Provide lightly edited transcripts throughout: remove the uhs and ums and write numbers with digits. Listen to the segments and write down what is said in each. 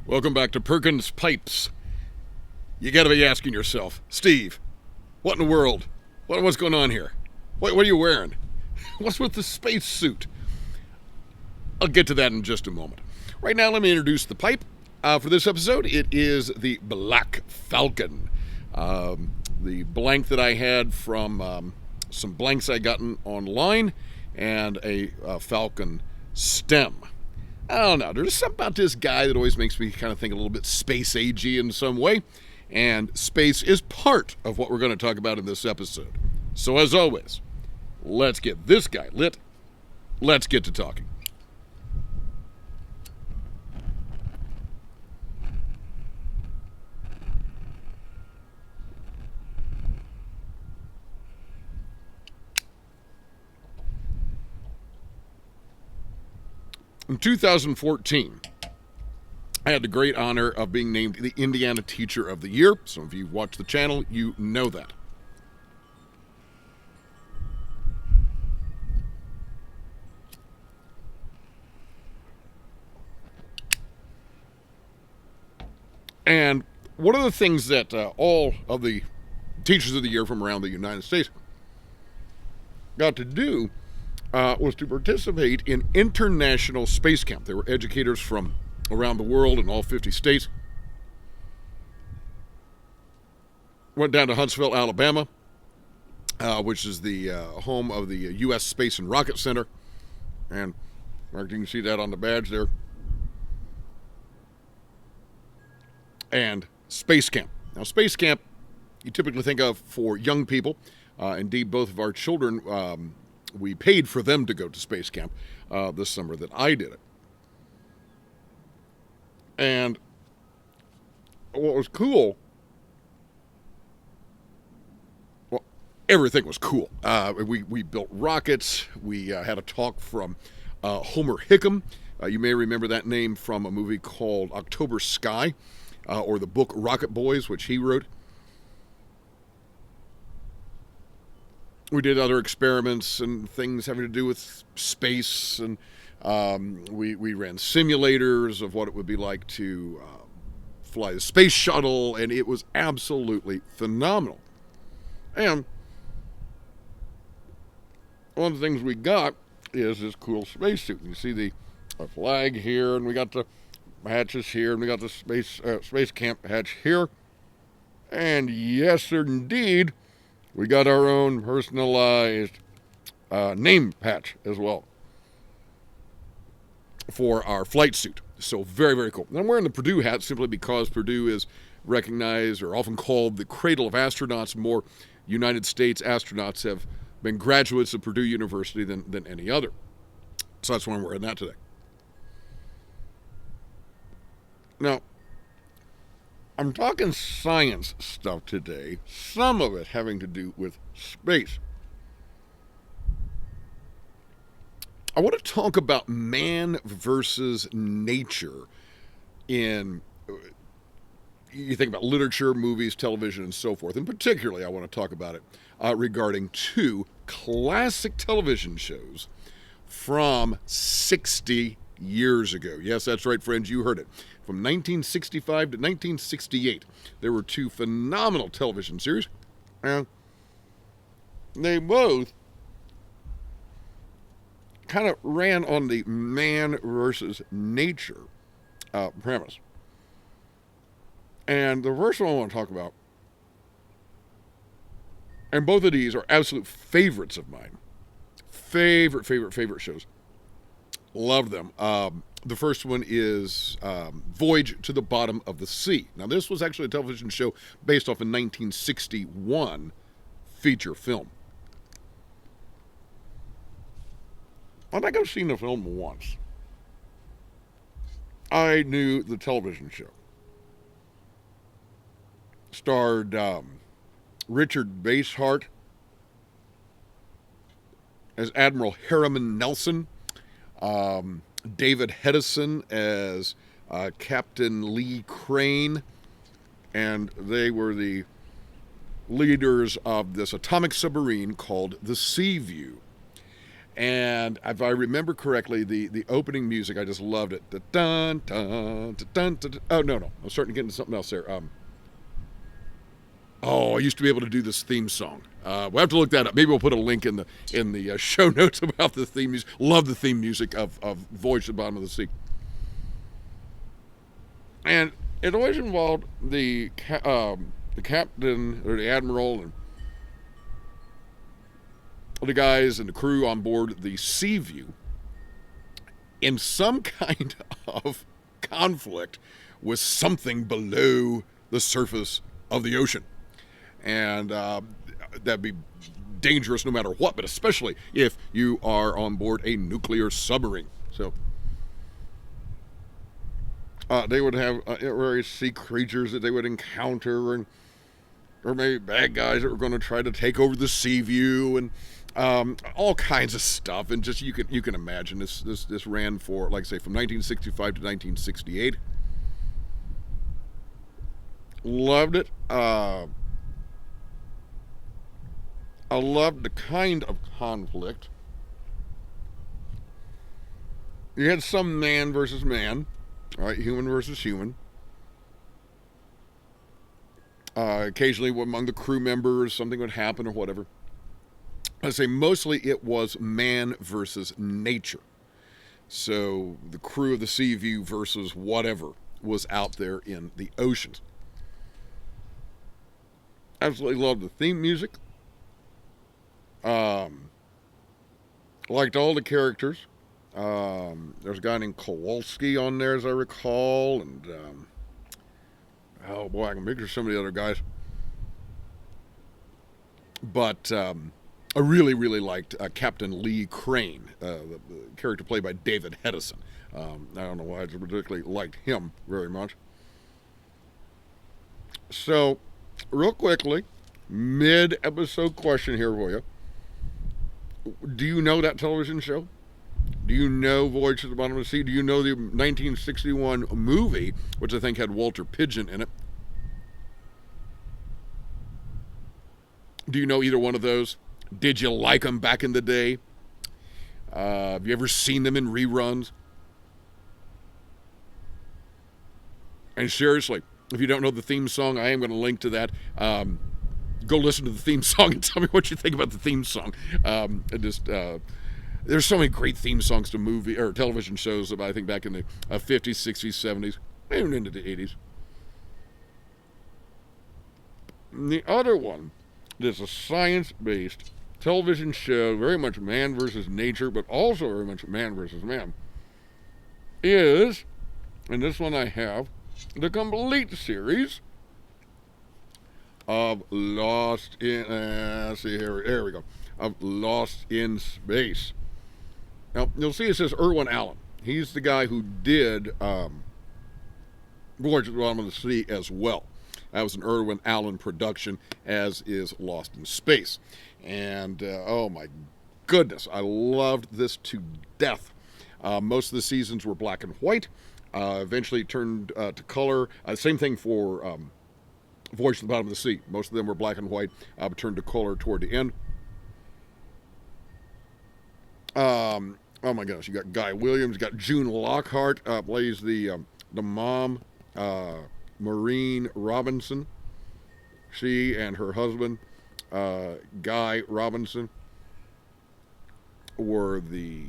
Welcome back to Perkins Pipes. You gotta be asking yourself, Steve, what in the world? What's going on here? What are you wearing? What's with the space suit? I'll get to that in just a moment. Right now, let me introduce the pipe. For this episode, it is the Black Falcon. The blank that I had from some blanks I gotten online and a Falcon stem. I don't know. There's something about this guy that always makes me kind of think a little bit space-agey in some way. And space is part of what we're going to talk about in this episode. So as always, let's get this guy lit. Let's get to talking. In 2014, I had the great honor of being named the Indiana Teacher of the Year. Some of you watch the channel, you know that. And one of the things that all of the Teachers of the Year from around the United States got to do was to participate in international space camp. They were educators from around the world in all 50 states. Went down to Huntsville, Alabama, which is the home of the U.S. Space and Rocket Center. And Mark, you can see that on the badge there. And space camp. Now, space camp, you typically think of for young people. Indeed, both of our children, we paid for them to go to space camp this summer that I did it. And what was cool, well, everything was cool. We built rockets. We had a talk from Homer Hickam. You may remember that name from a movie called October Sky, or the book Rocket Boys, which he wrote. We did other experiments and things having to do with space, and we ran simulators of what it would be like to fly the space shuttle, and it was absolutely phenomenal. And one of the things we got is this cool spacesuit. You see the flag here, and we got the hatches here, and we got the space camp hatch here. And yes, indeed, we got our own personalized name patch as well for our flight suit. So very, very cool. And I'm wearing the Purdue hat simply because Purdue is recognized or often called the cradle of astronauts. More United States astronauts have been graduates of Purdue University than any other. So that's why I'm wearing that today. Now, I'm talking science stuff today, some of it having to do with space. I want to talk about man versus nature in, you think about literature, movies, television, and so forth. And particularly, I want to talk about it regarding two classic television shows from 60 years ago. Yes, that's right, friends, you heard it. From 1965 to 1968, there were two phenomenal television series, and they both kind of ran on the man versus nature premise. And the first one I want to talk about, and both of these are absolute favorites of mine. Favorite shows. Love them. The first one is Voyage to the Bottom of the Sea. Now, this was actually a television show based off a 1961 feature film. I think I've seen the film once. I knew the television show. Starred Richard Basehart as Admiral Harriman Nelson. David Hedison as Captain Lee Crane, and they were the leaders of this atomic submarine called the Seaview. And if I remember correctly, the opening music, I just loved it. The dun dun dun dun dun. Oh no, I'm starting to get into something else there. I used to be able to do this theme song. We'll have to look that up. Maybe we'll put a link in the show notes about the theme music. Love the theme music of Voyage to the Bottom of the Sea. And it always involved the captain or the admiral and the guys and the crew on board the Seaview in some kind of conflict with something below the surface of the ocean. And that'd be dangerous no matter what, but especially if you are on board a nuclear submarine. So they would have various sea creatures that they would encounter, or maybe bad guys that were going to try to take over the Seaview, and all kinds of stuff. And just you can imagine this ran for, like I say, from 1965 to 1968. Loved it. I loved the kind of conflict. You had some man versus man, right? Human versus human. Occasionally, among the crew members, something would happen or whatever. I'd say mostly it was man versus nature. So the crew of the Seaview versus whatever was out there in the oceans. Absolutely loved the theme music. Liked all the characters. There's a guy named Kowalski on there, as I recall, and oh boy, I can picture some of the other guys. But I really, really liked Captain Lee Crane, the character played by David Hedison. I don't know why I particularly liked him very much. So, real quickly, mid-episode question here for you. Do you know that television show? Do you know Voyage to the Bottom of the Sea? Do you know the 1961 movie, which I think had Walter Pidgeon in it? Do you know either one of those? Did you like them back in the day? Have you ever seen them in reruns? And seriously, if you don't know the theme song, I am going to link to that. Go listen to the theme song and tell me what you think about the theme song. There's so many great theme songs to movie or television shows that I think back in the 50s, 60s, 70s, even into the 80s. And the other one is a science-based television show, very much man versus nature, but also very much man versus man, is, and this one I have, the complete series of Lost in, here we go, of Lost in Space. Now, you'll see it says Irwin Allen. He's the guy who did Voyage to the Bottom of the Sea as well. That was an Irwin Allen production, as is Lost in Space. And, oh my goodness, I loved this to death. Most of the seasons were black and white. Eventually turned to color. Same thing for Voyage to the Bottom of the Sea. Most of them were black and white, but turned to color toward the end. Oh my gosh, you got Guy Williams, you got June Lockhart, plays the mom, Maureen Robinson. She and her husband, Guy Robinson, were the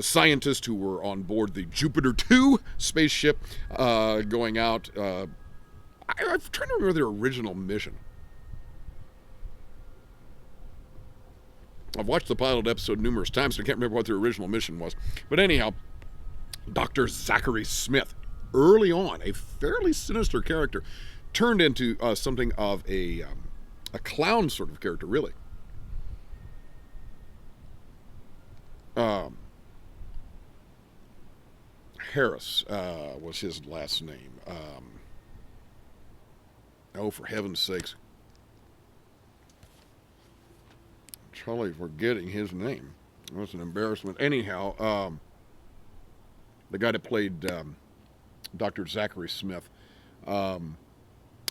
scientists who were on board the Jupiter 2 spaceship going out. I'm trying to remember their original mission. I've watched the pilot episode numerous times, so I can't remember what their original mission was. But anyhow, Dr. Zachary Smith, early on, a fairly sinister character, turned into something of a clown sort of character, really. Harris was his last name. Oh, for heaven's sakes. Totally forgetting his name. That's an embarrassment. Anyhow, the guy that played Dr. Zachary Smith. At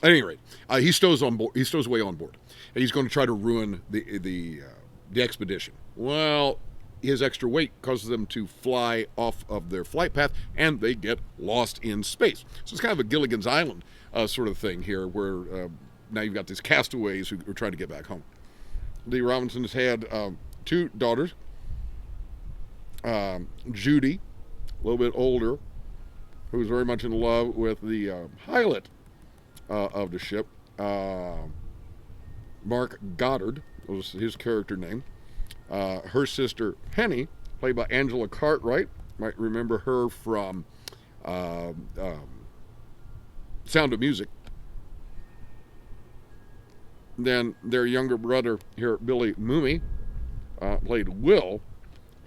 any rate, he stows on board. He stows away on board, and he's going to try to ruin the expedition. Well, his extra weight causes them to fly off of their flight path, and they get lost in space. So it's kind of a Gilligan's Island sort of thing here, where now you've got these castaways who are trying to get back home. Lee Robinson's had 2 daughters. Judy, a little bit older, who was very much in love with the pilot of the ship. Mark Goddard was his character name. Her sister Penny, played by Angela Cartwright, might remember her from Sound of Music. Then their younger brother here, Billy Mooney, played Will,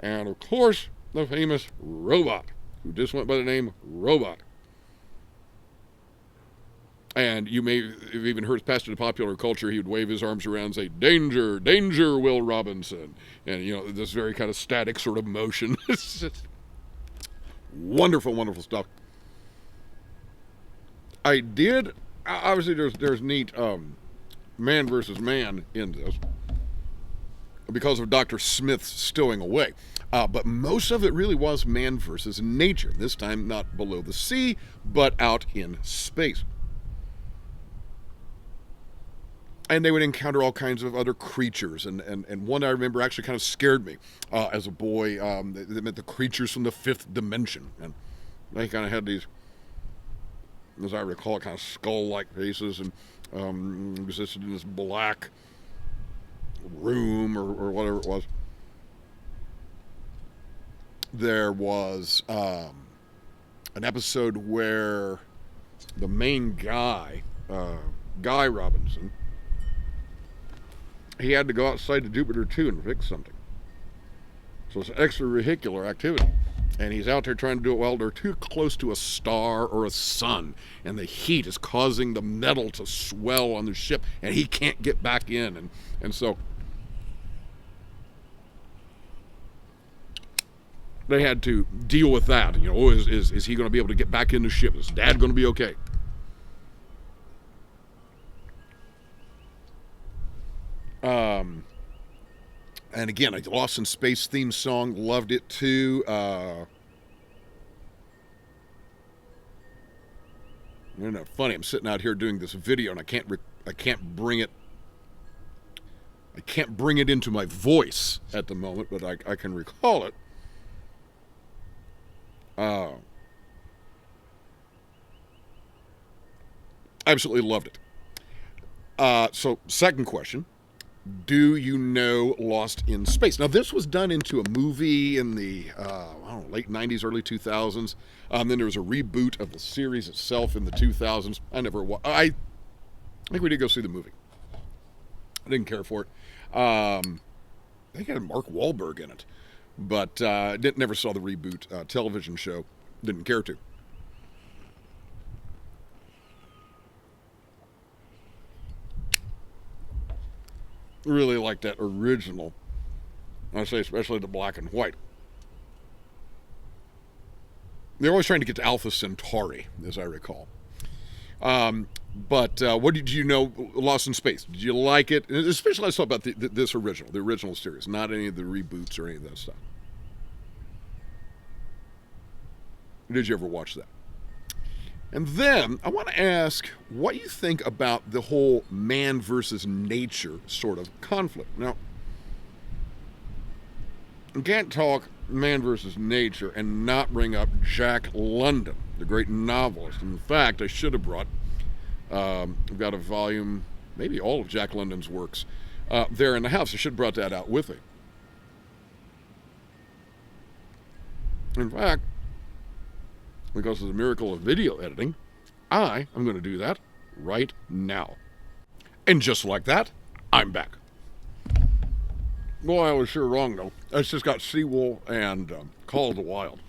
and of course the famous Robot, who just went by the name Robot. And you may have even heard past in popular culture, he would wave his arms around and say, "Danger, danger, Will Robinson." And, you know, this very kind of static sort of motion. It's just wonderful, wonderful stuff. Obviously there's neat man versus man in this, because of Dr. Smith's stowing away. But most of it really was man versus nature. This time not below the sea, but out in space. And they would encounter all kinds of other creatures. And one I remember actually kind of scared me as a boy. They meant the creatures from the 5th dimension. And they kind of had these, as I recall, kind of skull-like faces, and existed in this black room or whatever it was. There was an episode where the main guy, Guy Robinson, he had to go outside to Jupiter 2 and fix something. So it's extravehicular activity. And he's out there trying to do it while they're too close to a star or a sun. And the heat is causing the metal to swell on the ship. And he can't get back in. And so they had to deal with that. You know, is he going to be able to get back in the ship? Is Dad going to be okay? And again, a Lost in Space theme song, loved it too. Isn't that funny? I'm sitting out here doing this video, and I can't bring it into my voice at the moment, but I can recall it. Absolutely loved it. So, second question. Do you know Lost in Space? Now, this was done into a movie in the late 90s, early 2000s. Then there was a reboot of the series itself in the 2000s. I think we did go see the movie. I didn't care for it. I think it had Mark Wahlberg in it. But never saw the reboot television show. Didn't care to. Really like that original. I say especially the black and white. They're always trying to get to Alpha Centauri, as I recall. But what did you know, Lost in Space? Did you like it? And especially let's talk about the original series, not any of the reboots or any of that stuff. Did you ever watch that? And then I want to ask what you think about the whole man versus nature sort of conflict. Now, you can't talk man versus nature and not bring up Jack London, the great novelist. In fact, I should have brought, I've got a volume, maybe all of Jack London's works there in the house. I should have brought that out with me. In fact, because of the miracle of video editing, I am going to do that right now. And just like that, I'm back. Boy, I was sure wrong, though. It's just got Seawolf and Call of the Wild.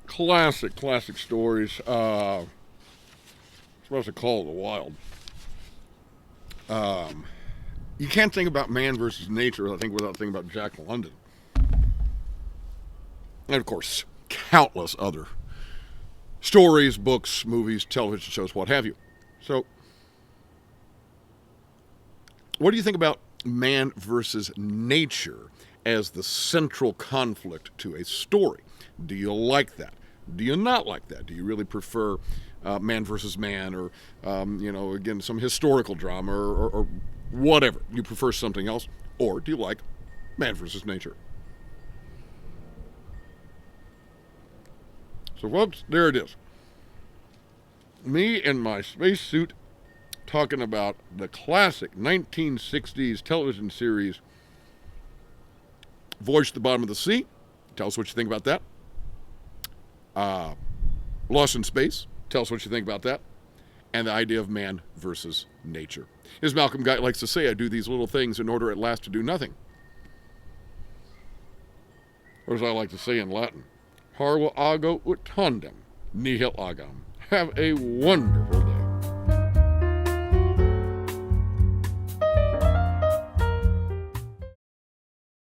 Classic stories. Especially Call of the Wild. You can't think about man versus nature, I think, without thinking about Jack London. And, of course, countless other stories, books, movies, television shows, what have you. So, what do you think about man versus nature as the central conflict to a story. Do you like that? Do you not like that? Do you really prefer man versus man, or again, some historical drama, or whatever? You prefer something else, or do you like man versus nature? So, folks, there it is. Me in my spacesuit talking about the classic 1960s television series, Voyage to the Bottom of the Sea. Tell us what you think about that. Lost in Space. Tell us what you think about that. And the idea of man versus nature. As Malcolm Guite likes to say, I do these little things in order at last to do nothing. Or as I like to say in Latin, Parva ago ut tandem, nihil agam. Have a wonderful